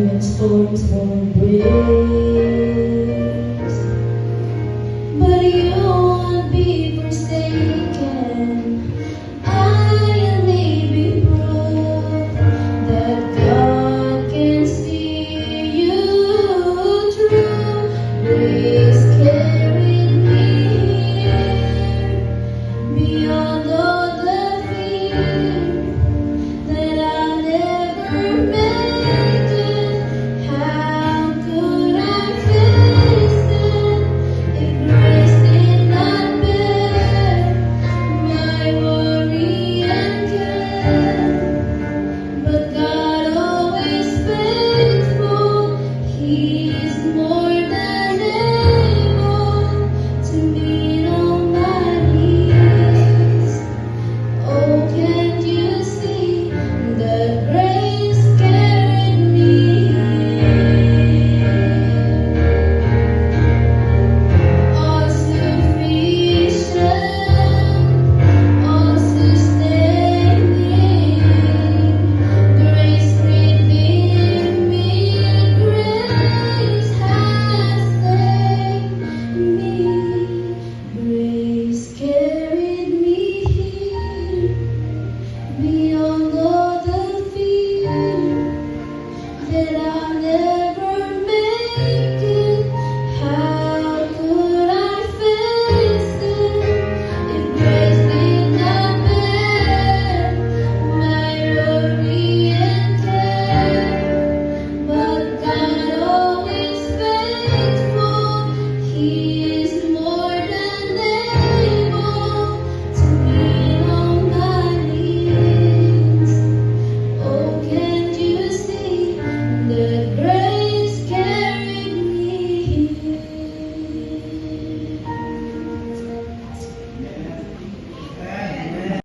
when storms won't break. But you won't be forsaken. I may be broke, that God can see you through. Grace carried me here, beyond all the fear that I'll never make it. How could I face it if grace did not bear my worry and care? But God always faithful, He is more than able to meet all my needs. Oh, can't you see that grace carried me here? All sufficient, all sustaining, grace redeemed me, grace has saved me, grace carried me here, beyond all the fear that I'll never